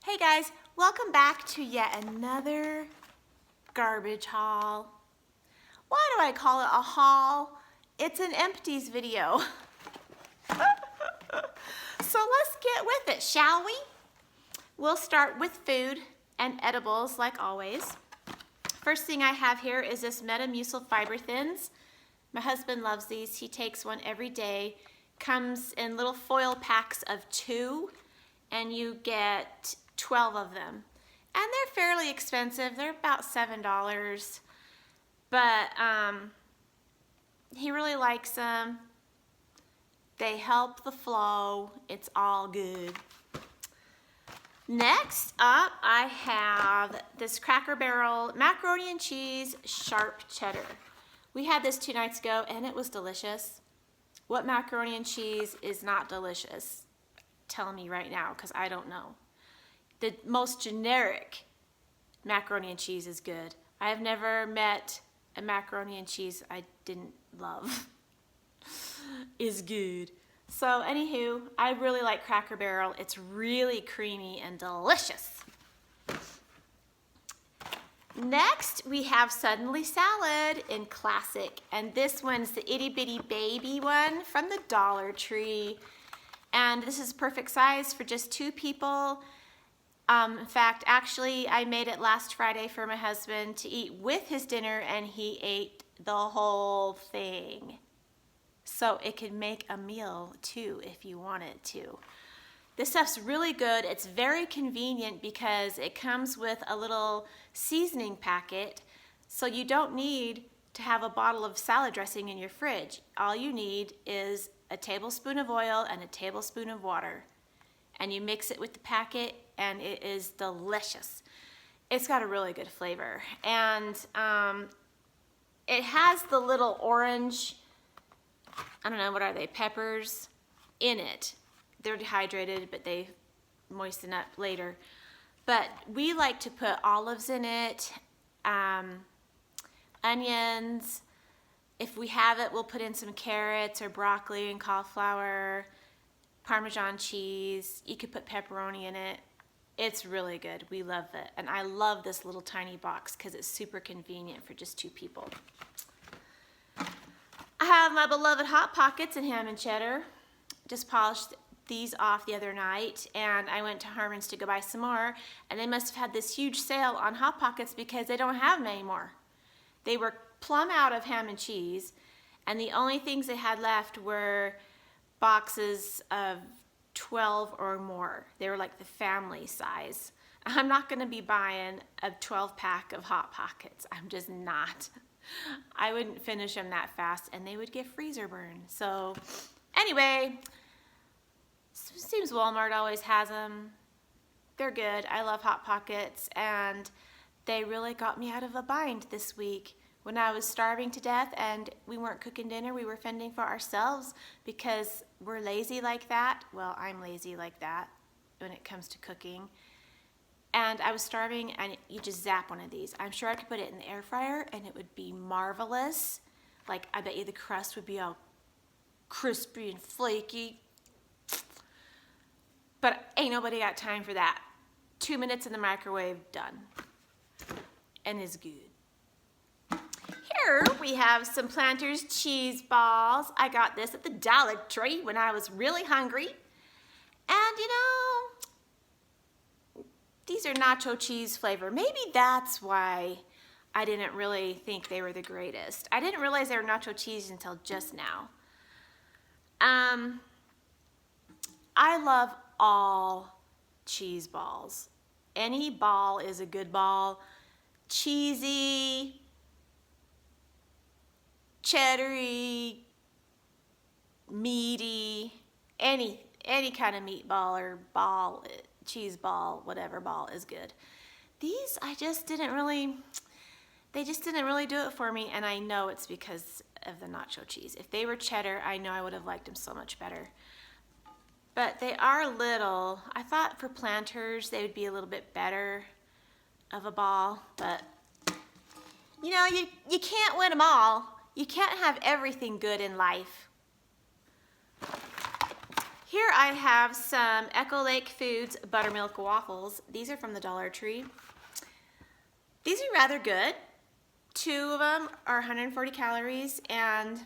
Hey guys, welcome back to yet another garbage haul. Why do I call it a haul? It's an empties video. So let's get with it, shall we? We'll start with food and edibles like always. First thing I have here is this Metamucil Fiber Thins. My husband loves these. He takes one every day. Comes in little foil packs of 2 and you get 12 of them. And they're fairly expensive. They're about $7. But he really likes them. They help the flow. It's all good. Next up, I have this Cracker Barrel macaroni and cheese sharp cheddar. We had this 2 nights ago and it was delicious. What macaroni and cheese is not delicious? Tell me right now, because I don't know. The most generic macaroni and cheese is good. I have never met a macaroni and cheese I didn't love. Is good. So anywho, I really like Cracker Barrel. It's really creamy and delicious. Next, we have Suddenly Salad in Classic. And this one's the itty bitty baby one from the Dollar Tree. And this is perfect size for just 2 people. In fact, actually, I made it last Friday for my husband to eat with his dinner, and he ate the whole thing. So it can make a meal too if you wanted to. This stuff's really good. It's very convenient because it comes with a little seasoning packet, so you don't need to have a bottle of salad dressing in your fridge. All you need is a tablespoon of oil and a tablespoon of water. And you mix it with the packet and it is delicious. It's got a really good flavor. And it has the little orange, I don't know, what are they, peppers in it. They're dehydrated, but they moisten up later. But we like to put olives in it, onions. If we have it, we'll put in some carrots or broccoli and cauliflower, Parmesan cheese. You could put pepperoni in it. It's really good. We love it. And I love this little tiny box because it's super convenient for just 2 people. I have my beloved Hot Pockets in ham and cheddar. Just polished these off the other night, and I went to Harmon's to go buy some more, and they must have had this huge sale on Hot Pockets because they don't have them anymore. They were plumb out of ham and cheese, and the only things they had left were boxes of 12 or more. They were like the family size. I'm not going to be buying a 12-pack of Hot Pockets. I'm just not. I wouldn't finish them that fast, and they would get freezer burn. So anyway, seems Walmart always has them. They're good. I love Hot Pockets, and they really got me out of a bind this week. When I was starving to death and we weren't cooking dinner, we were fending for ourselves because we're lazy like that. Well, I'm lazy like that when it comes to cooking. And I was starving, and you just zap one of these. I'm sure I could put it in the air fryer and it would be marvelous. Like, I bet you the crust would be all crispy and flaky. But ain't nobody got time for that. 2 minutes in the microwave, done. And it's good. Here we have some Planters cheese balls. I got this at the Dollar Tree when I was really hungry. And you know, these are nacho cheese flavor. Maybe that's why I didn't really think they were the greatest. I didn't realize they were nacho cheese until just now. I love all cheese balls. Any ball is a good ball. Cheesy, cheddary, meaty, any kind of meatball or ball, cheese ball, whatever ball is good. These they just didn't really do it for me, and I know it's because of the nacho cheese. If they were cheddar, I know I would have liked them so much better. But they are little. I thought for Planters they would be a little bit better of a ball, but you know, you can't win them all. You can't have everything good in life. Here I have some Echo Lake Foods Buttermilk Waffles. These are from the Dollar Tree. These are rather good. 2 of them are 140 calories, and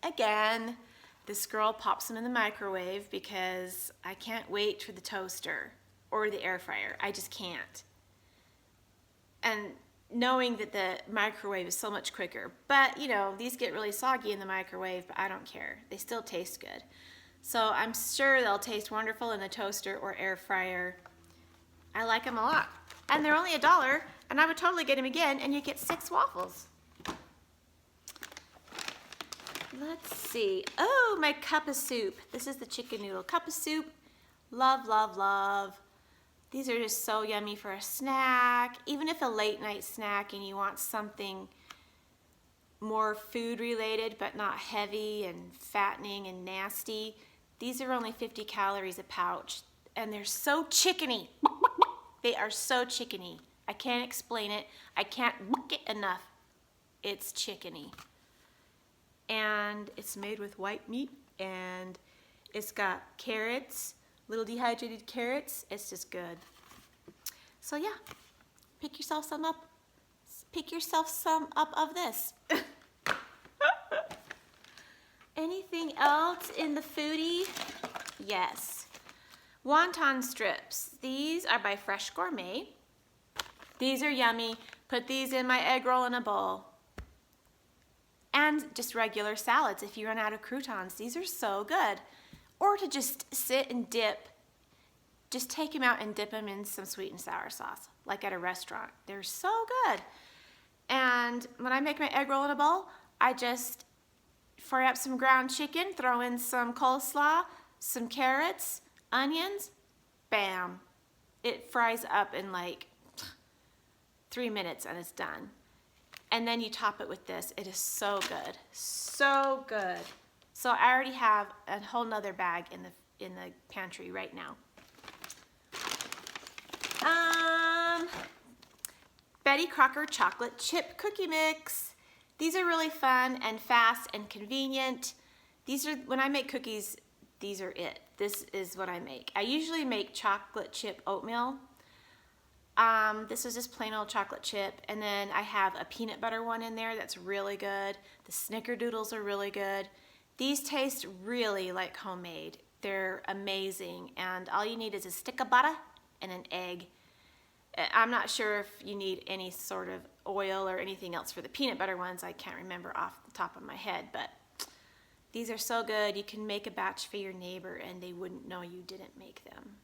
again, this girl pops them in the microwave because I can't wait for the toaster or the air fryer. I just can't. And knowing that the microwave is so much quicker, but you know, these get really soggy in the microwave, but I don't care. They still taste good. So I'm sure they'll taste wonderful in the toaster or air fryer. I like them a lot. And they're only $1, and I would totally get them again, and you get 6 waffles. Let's see. Oh, my cup of soup. This is the chicken noodle cup of soup. Love, love, love. These are just so yummy for a snack. Even if a late night snack and you want something more food related, but not heavy and fattening and nasty, these are only 50 calories a pouch, and they're so chickeny. They are so chickeny. I can't explain it. I can't book it enough. It's chickeny. And it's made with white meat, and it's got carrots, little dehydrated carrots. It's just good. So yeah, pick yourself some up. Pick yourself some up of this. Anything else in the foodie? Yes. Wonton Strips. These are by Fresh Gourmet. These are yummy. Put these in my egg roll in a bowl. And just regular salads if you run out of croutons. These are so good. Or to just sit and dip. Just take them out and dip them in some sweet and sour sauce, like at a restaurant. They're so good. And when I make my egg roll in a bowl, I just fry up some ground chicken, throw in some coleslaw, some carrots, onions, bam. It fries up in like 3 minutes and it's done. And then you top it with this. It is so good, so good. So I already have a whole nother bag in the pantry right now. Betty Crocker chocolate chip cookie mix. These are really fun and fast and convenient. These are, when I make cookies, these are it. This is what I make. I usually make chocolate chip oatmeal. This is just plain old chocolate chip, and then I have a peanut butter one in there that's really good. The snickerdoodles are really good. These taste really like homemade. They're amazing, and all you need is a stick of butter and an egg. I'm not sure if you need any sort of oil or anything else for the peanut butter ones. I can't remember off the top of my head, but these are so good. You can make a batch for your neighbor and they wouldn't know you didn't make them.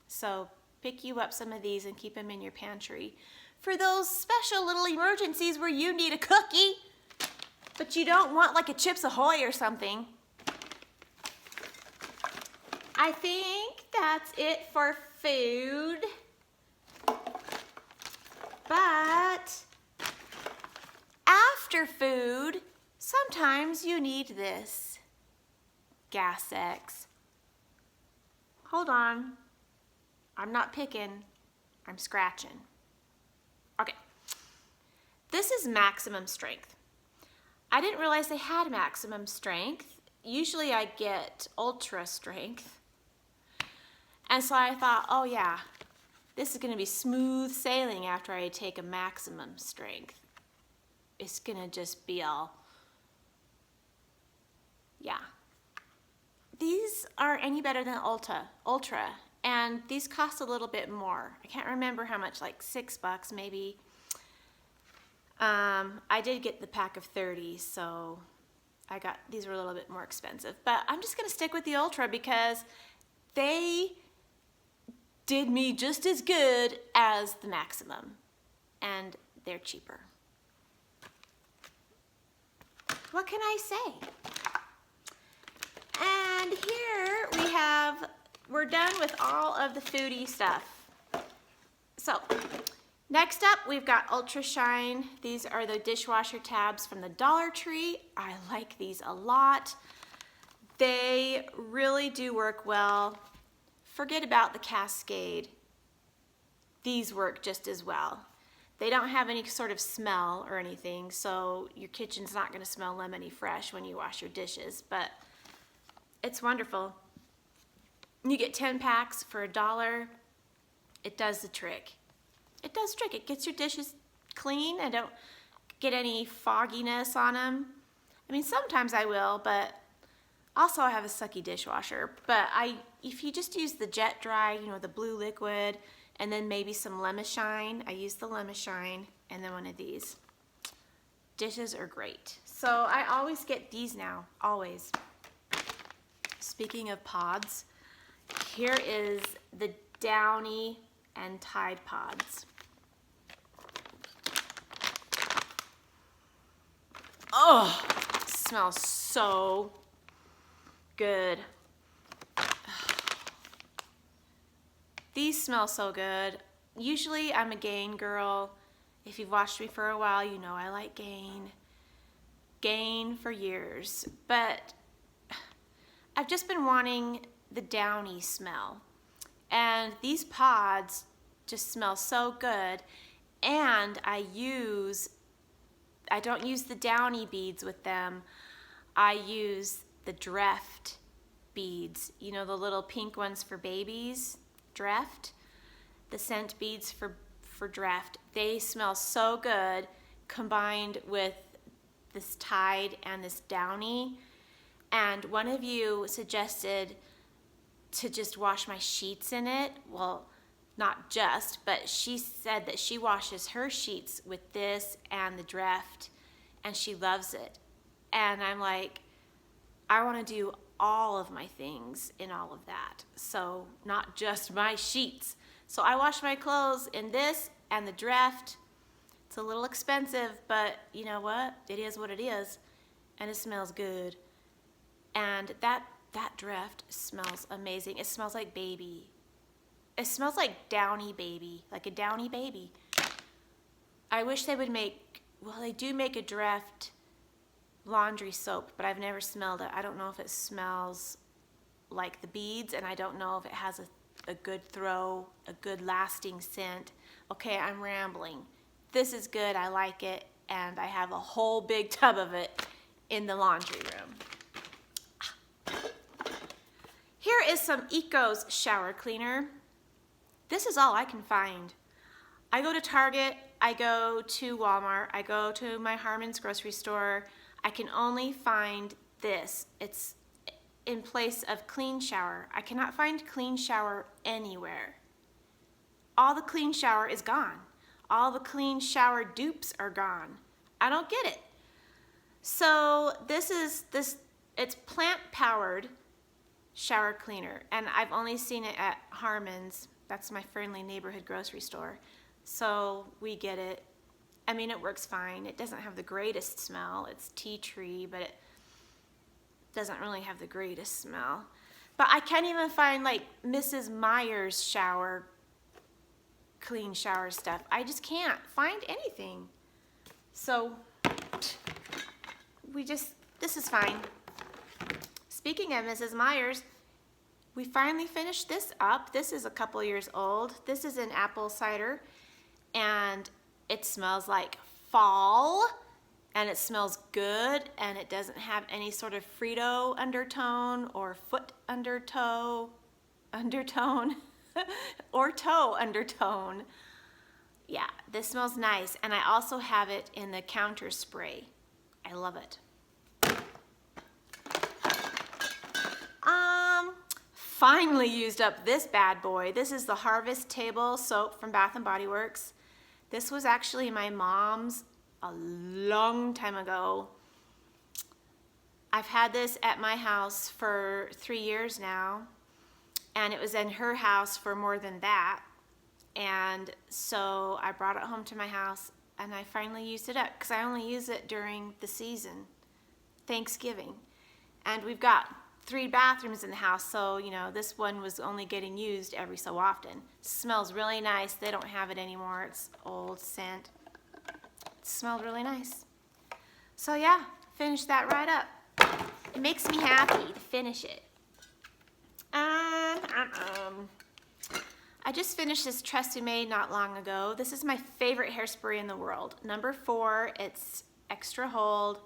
So pick you up some of these and keep them in your pantry for those special little emergencies where you need a cookie, but you don't want like a Chips Ahoy or something. I think that's it for food. But after food, sometimes you need this. Gas X. Hold on. I'm not picking, I'm scratching. Okay. This is maximum strength. I didn't realize they had maximum strength. Usually I get ultra strength. And so I thought, oh yeah, this is going to be smooth sailing after I take a maximum strength. It's going to just be all, yeah. These aren't any better than Ultra, and these cost a little bit more. I can't remember how much, like $6 maybe. I did get the pack of 30, so these were a little bit more expensive. But I'm just going to stick with the Ultra because they did me just as good as the maximum, and they're cheaper. What can I say? And here we're done with all of the foodie stuff. So next up, we've got Ultra Shine. These are the dishwasher tabs from the Dollar Tree. I like these a lot. They really do work well. Forget about the Cascade. These work just as well. They don't have any sort of smell or anything, so your kitchen's not going to smell lemony fresh when you wash your dishes, but it's wonderful. You get 10 packs for $1. It does the trick. It does the trick. It gets your dishes clean. I don't get any fogginess on them. I mean, sometimes I will, but also I have a sucky dishwasher. But if you just use the jet dry, you know, the blue liquid, and then maybe some Lemon Shine. I use the Lemon Shine and then one of these. Dishes are great. So I always get these now, always. Speaking of pods, here is the Downy and Tide pods. Oh, it smells so good. These smell so good. Usually I'm a Gain girl. If you've watched me for a while, you know I like Gain. Gain for years. But I've just been wanting the Downy smell. And these pods just smell so good. And I don't use the Downy beads with them. I use the Dreft beads. You know, the little pink ones for babies? Dreft. The scent beads for Dreft. They smell so good combined with this Tide and this Downy. And one of you suggested to just wash my sheets in it. Well, not just, but she said that she washes her sheets with this and the Dreft, and she loves it. And I'm like, I want to do all of my things in all of that. So not just my sheets. So I wash my clothes in this and the Dreft. It's a little expensive, but you know what? It is what it is. And it smells good. And that Dreft smells amazing. It smells like baby. It smells like Downy baby, like a Downy baby. I wish they would make, well, they do make a Dreft laundry soap, but I've never smelled it. I don't know if it smells like the beads, and I don't know if it has a good throw, a good lasting scent. Okay, I'm rambling. This is good, I like it, and I have a whole big tub of it in the laundry room. Here is some Eco's shower cleaner. This is all I can find. I go to Target, I go to Walmart, I go to my Harmon's grocery store. I can only find this. It's in place of Clean Shower. I cannot find Clean Shower anywhere. All the Clean Shower is gone. All the Clean Shower dupes are gone. I don't get it. So it's plant-powered shower cleaner, and I've only seen it at Harmon's. That's my friendly neighborhood grocery store. So we get it. I mean, it works fine. It doesn't have the greatest smell. It's tea tree, but it doesn't really have the greatest smell. But I can't even find like Mrs. Meyers shower, clean shower stuff. I just can't find anything. So this is fine. Speaking of Mrs. Meyers, we finally finished this up. This is a couple years old. This is an apple cider, and it smells like fall, and it smells good, and it doesn't have any sort of Frito undertone or foot undertone or toe undertone. Yeah, this smells nice, and I also have it in the counter spray. I love it. Finally used up this bad boy. This is the Harvest Table Soap from Bath & Body Works. This was actually my mom's a long time ago. I've had this at my house for 3 years now, and it was in her house for more than that. And so I brought it home to my house, and I finally used it up because I only use it during the season, Thanksgiving. And we've got 3 bathrooms in the house, so you know this one was only getting used every so often. Smells really nice. They don't have it anymore. It's old scent. It smelled really nice. So yeah, finished that right up. It makes me happy to finish it. I just finished this Traci not long ago. This is my favorite hairspray in the world. Number 4. It's extra hold.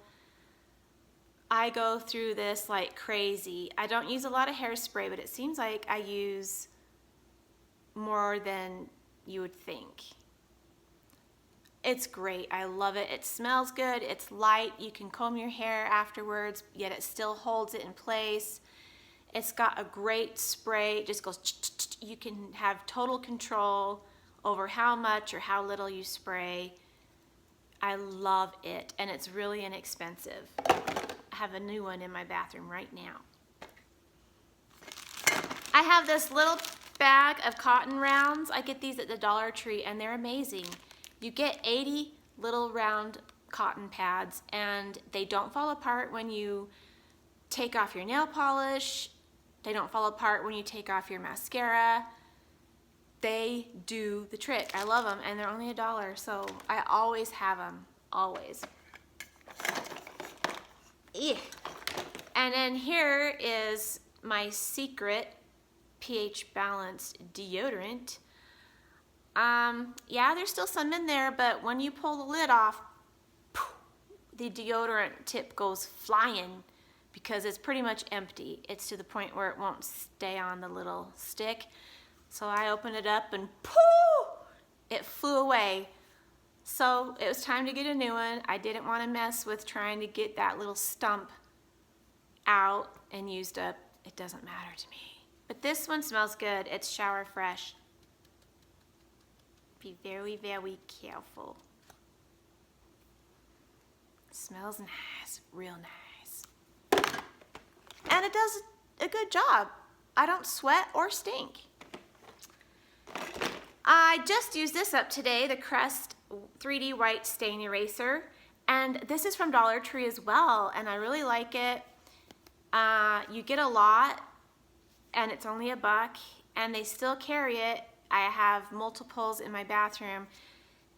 I go through this like crazy. I don't use a lot of hairspray, but it seems like I use more than you would think. It's great. I love it. It smells good. It's light. You can comb your hair afterwards, yet it still holds it in place. It's got a great spray. It just goes, you can have total control over how much or how little you spray. I love it, and it's really inexpensive. I have a new one in my bathroom right now. I have this little bag of cotton rounds. I get these at the Dollar Tree, and they're amazing. You get 80 little round cotton pads, and they don't fall apart when you take off your nail polish. They don't fall apart when you take off your mascara. They do the trick. I love them, and they're only $1, so I always have them, always. Ew. And then here is my secret pH balanced deodorant. Yeah, there's still some in there, but when you pull the lid off, the deodorant tip goes flying because it's pretty much empty. It's to the point where it won't stay on the little stick. So I opened it up and poof, it flew away. So it was time to get a new one. I didn't want to mess with trying to get that little stump out and used up. It doesn't matter to me. But this one smells good. It's shower fresh. Be very, very careful. It smells nice, real nice. And it does a good job. I don't sweat or stink. I just used this up today, the Crest 3D White Stain Eraser. And this is from Dollar Tree as well, and I really like it. You get a lot, and it's only $1, and they still carry it. I have multiples in my bathroom,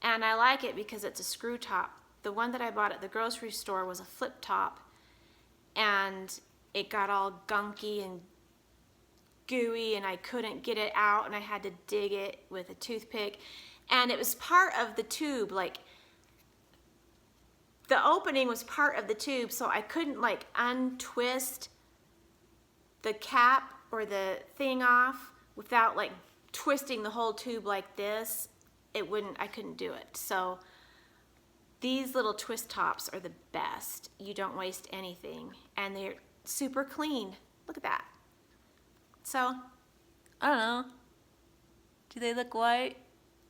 and I like it because it's a screw top. The one that I bought at the grocery store was a flip top, and it got all gunky and gooey, and I couldn't get it out, and I had to dig it with a toothpick. And it was part of the tube, like the opening was part of the tube, so I couldn't like untwist the cap or the thing off without like twisting the whole tube like this. I couldn't do it. So these little twist tops are the best. You don't waste anything, and they're super clean. Look at that. So, I don't know. Do they look white?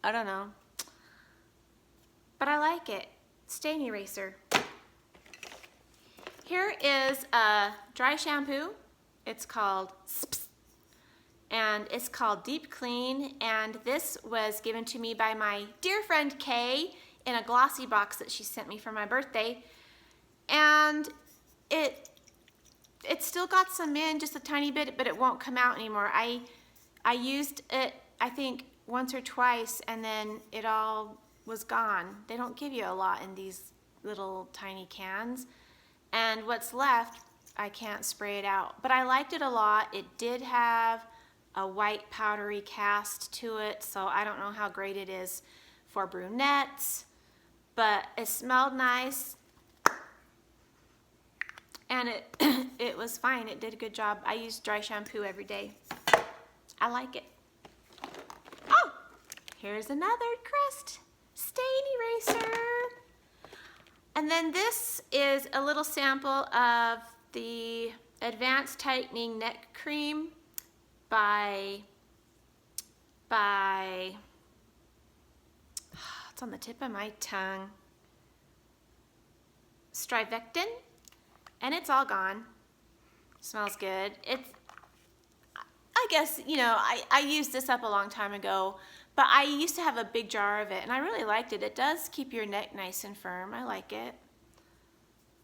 I don't know. But I like it. Stain eraser. Here is a dry shampoo. It's called Sps, and it's called Deep Clean, and this was given to me by my dear friend Kay in a glossy box that she sent me for my birthday. And it's still got some in, just a tiny bit, but it won't come out anymore. I used it, I think, once or twice, and then it all was gone. They don't give you a lot in these little tiny cans. And what's left, I can't spray it out. But I liked it a lot. It did have a white powdery cast to it, so I don't know how great it is for brunettes, but it smelled nice. And it was fine. It did a good job. I use dry shampoo every day. I like it. Oh, here's another Crest stain eraser. And then this is a little sample of the Advanced Tightening Neck Cream by it's on the tip of my tongue, Strivectin. And it's all gone. Smells good. I guess, you know, I used this up a long time ago, but I used to have a big jar of it, and I really liked it. It does keep your neck nice and firm. I like it.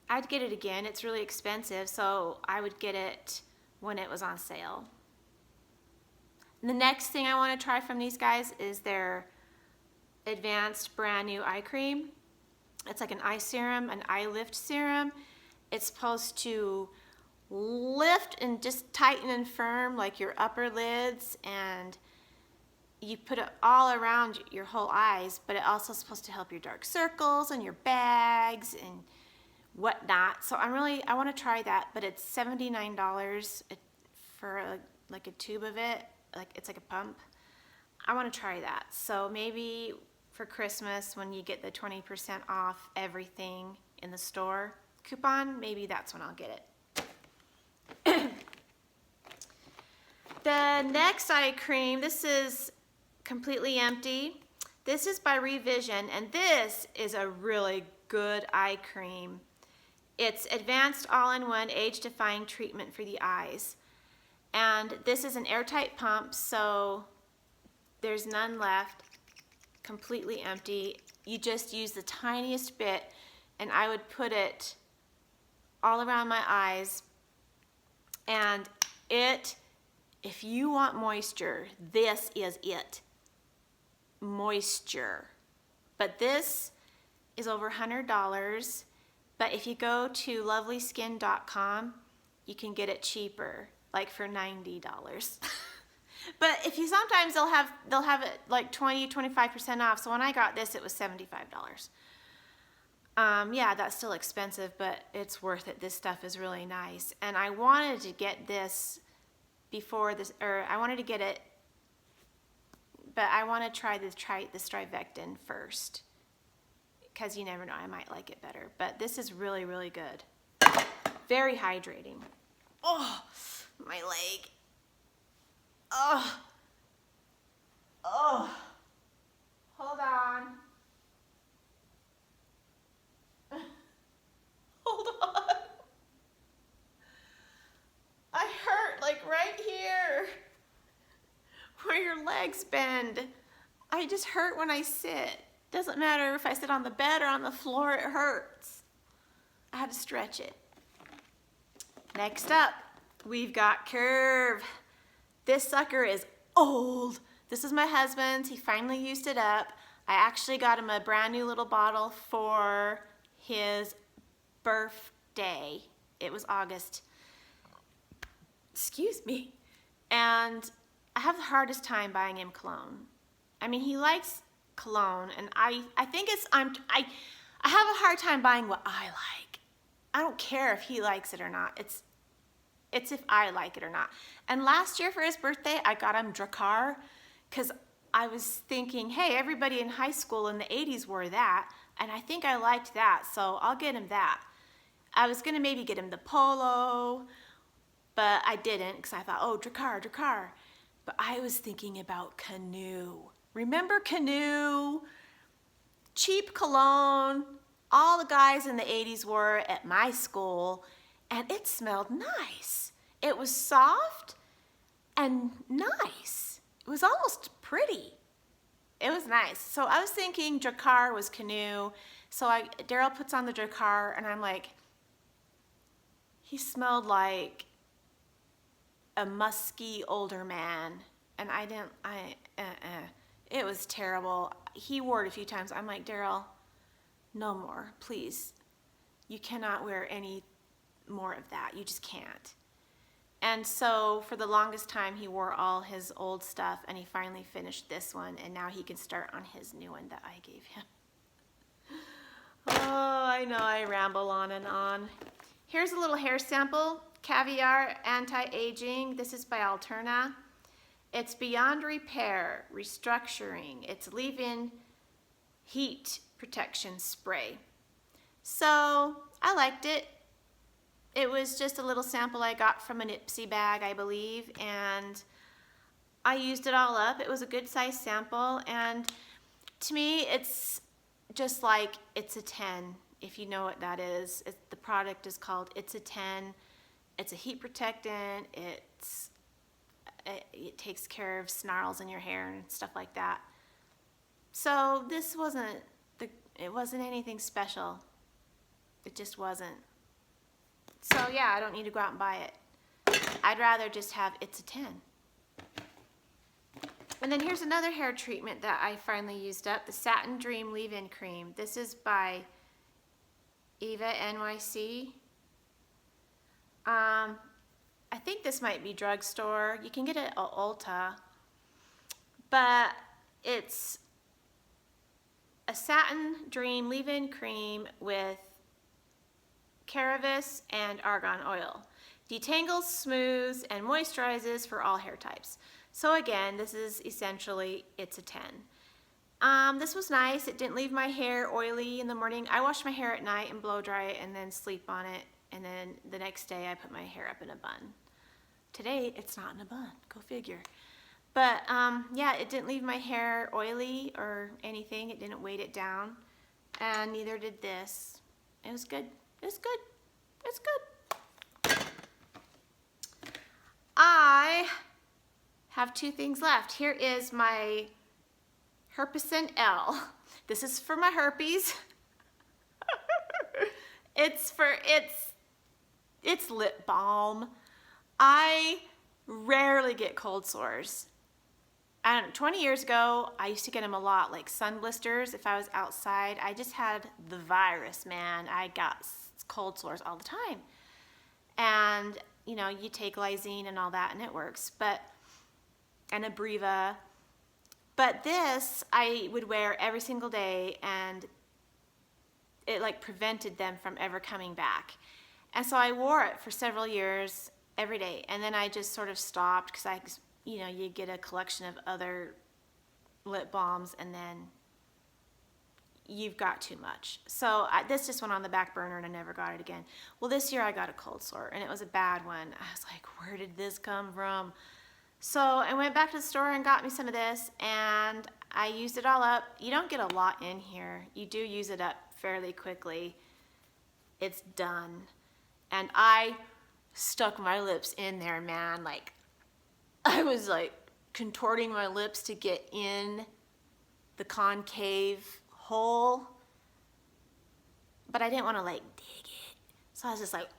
I'd get it again. It's really expensive, so I would get it when it was on sale. And the next thing I want to try from these guys is their advanced brand new eye cream. It's like an eye serum, an eye lift serum. It's supposed to lift and just tighten and firm like your upper lids, and you put it all around your whole eyes, but it also is supposed to help your dark circles and your bags and whatnot. So I want to try that, but it's $79 for like a tube of it. Like it's like a pump. I want to try that. So maybe for Christmas when you get the 20% off everything in the store coupon, maybe that's when I'll get it. The next eye cream, this is completely empty. This is by Revision, and this is a really good eye cream. It's advanced all-in-one age-defying treatment for the eyes. And this is an airtight pump, so there's none left, completely empty. You just use the tiniest bit, and I would put it all around my eyes. And if you want moisture, this is it. Moisture. But this is over $100. But if you go to lovelyskin.com, you can get it cheaper, like for $90. But if you sometimes they'll have it like 20-25% off. So when I got this, it was $75. Yeah, that's still expensive, but it's worth it. This stuff is really nice. And I wanted to get this before this, or I wanted to get it, but I want to try the Strivectin first, because you never know, I might like it better. But this is really, really good. Very hydrating. Oh, my leg. Oh. Oh. Hold on. Hold on. I hurt like right here where your legs bend. I just hurt when I sit. Doesn't matter if I sit on the bed or on the floor, it hurts. I had to stretch it. Next up, we've got Curve. This sucker is old. This is my husband's. He finally used it up. I actually got him a brand new little bottle for his birthday. It was August. Excuse me. And I have the hardest time buying him cologne. I mean, he likes cologne, and I think I have a hard time buying what I like. I don't care if he likes it or not. It's if I like it or not. And last year for his birthday, I got him Drakkar, because I was thinking, hey, everybody in high school in the 80s wore that, and I think I liked that, so I'll get him that. I was gonna maybe get him the Polo, but I didn't, because I thought, oh, Drakkar. But I was thinking about Canoe. Remember Canoe? Cheap cologne. All the guys in the 80s wore it at my school, and it smelled nice. It was soft and nice. It was almost pretty. It was nice. So I was thinking Drakkar was Canoe. So Daryl puts on the Drakkar, and I'm like, he smelled like a musky older man. And it was terrible. He wore it a few times. I'm like, Daryl, no more, please. You cannot wear any more of that. You just can't. And so for the longest time, he wore all his old stuff, and he finally finished this one, and now he can start on his new one that I gave him. Oh, I know I ramble on and on. Here's a little hair sample, Caviar Anti-Aging. This is by Alterna. It's Beyond Repair, Restructuring. It's leave-in heat protection spray. So I liked it. It was just a little sample I got from an Ipsy bag, I believe, and I used it all up. It was a good size sample, and to me, it's just like It's a 10, if you know what that is. The product is called It's a 10. It's a heat protectant. It takes care of snarls in your hair and stuff like that. So this it wasn't anything special. It just wasn't. So yeah, I don't need to go out and buy it. I'd rather just have It's a 10. And then here's another hair treatment that I finally used up, the Satin Dream Leave-In Cream. This is by Eva NYC. I think this might be drugstore. You can get it at Ulta. But it's a Satin Dream Leave-In Cream with Ceravis, and argan oil. Detangles, smooths, and moisturizes for all hair types. So again, this is essentially, it's a 10. This was nice. It didn't leave my hair oily in the morning. I wash my hair at night and blow dry it and then sleep on it. And then the next day I put my hair up in a bun. Today, it's not in a bun. Go figure. But yeah, it didn't leave my hair oily or anything. It didn't weight it down. And neither did this. It was good. It's good. It's good. I have 2 things left. Here is my Herpes L. This is for my herpes. It's lip balm. I rarely get cold sores. I don't know, 20 years ago, I used to get them a lot, like sun blisters. If I was outside, I just had the virus, man. I got cold sores all the time. And, you know, you take Lysine and all that and it works, and Abreva. But this, I would wear every single day and it like prevented them from ever coming back. And so I wore it for several years every day. And then I just sort of stopped because you know, you get a collection of other lip balms and then you've got too much. So this just went on the back burner and I never got it again. Well, this year I got a cold sore and it was a bad one. I was like, where did this come from? So I went back to the store and got me some of this and I used it all up. You don't get a lot in here. You do use it up fairly quickly. It's done. And I stuck my lips in there, man. Like, I was like contorting my lips to get in the concave hole, but I didn't want to like dig it. So I was just like,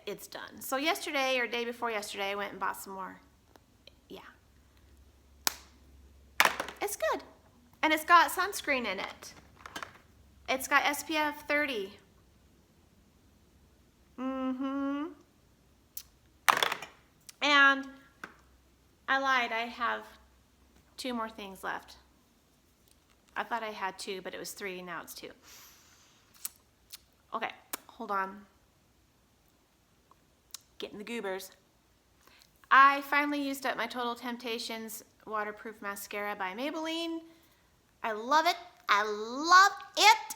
it's done. So yesterday or day before yesterday, I went and bought some more. Yeah. It's good. And it's got sunscreen in it. It's got SPF 30. And I lied, I have 2 more things left. I thought I had 2, but it was 3, now it's 2. Okay, hold on. Getting the goobers. I finally used up my Total Temptations Waterproof Mascara by Maybelline. I love it. I love it.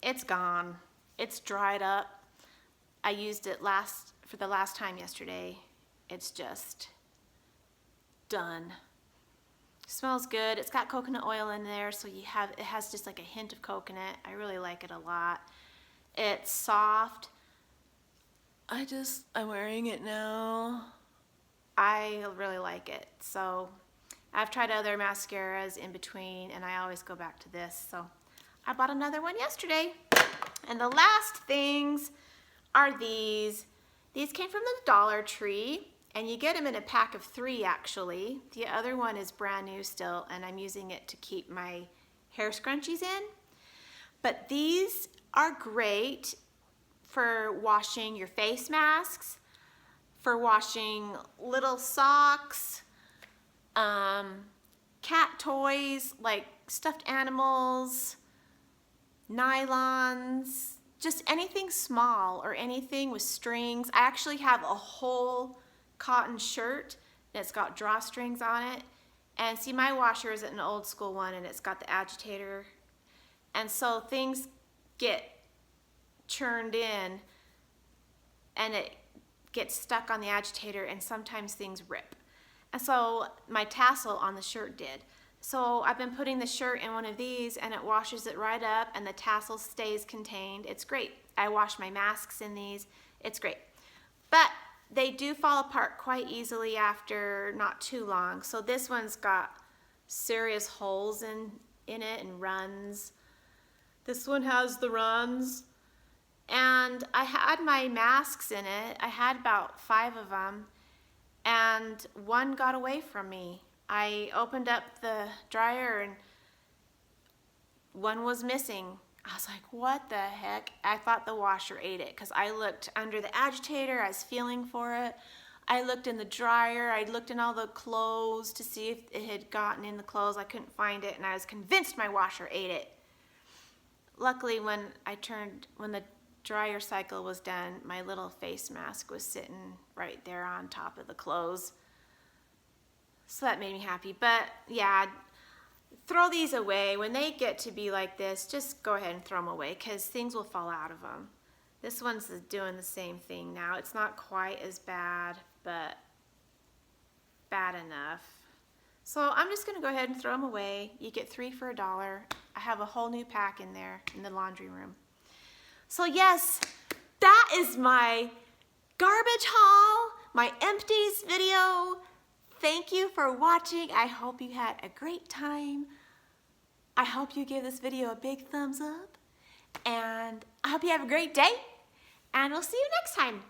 It's gone. It's dried up. I used it for the last time yesterday. It's just done. Smells good. It's got coconut oil in there, so it has just like a hint of coconut. I really like it a lot. It's soft. I'm wearing it now. I really like it. So I've tried other mascaras in between and I always go back to this. So I bought another one yesterday. And the last things are these. These came from the Dollar Tree and you get them in a pack of 3 actually. The other one is brand new still and I'm using it to keep my hair scrunchies in. But these are great for washing your face masks, for washing little socks, cat toys like stuffed animals, nylons, just anything small or anything with strings. I actually have a whole cotton shirt that's got drawstrings on it. And see, my washer is an old school one and it's got the agitator. And so things get churned in and it gets stuck on the agitator and sometimes things rip. And so my tassel on the shirt did. So I've been putting the shirt in one of these and it washes it right up and the tassel stays contained. It's great. I wash my masks in these. It's great. But they do fall apart quite easily after not too long. So this one's got serious holes in it and runs. This one has the runs. And I had my masks in it. I had about 5 of them. And one got away from me. I opened up the dryer and one was missing. I was like, what the heck? I thought the washer ate it because I looked under the agitator. I was feeling for it. I looked in the dryer. I looked in all the clothes to see if it had gotten in the clothes. I couldn't find it and I was convinced my washer ate it. Luckily, when the dryer cycle was done, my little face mask was sitting right there on top of the clothes. So that made me happy. But yeah, throw these away. When they get to be like this, just go ahead and throw them away because things will fall out of them. This one's doing the same thing now. It's not quite as bad, but bad enough. So I'm just gonna go ahead and throw them away. You get 3 for $1. I have a whole new pack in there in the laundry room. So yes, that is my garbage haul, my empties video. Thank you for watching. I hope you had a great time. I hope you give this video a big thumbs up. And I hope you have a great day. And we'll see you next time.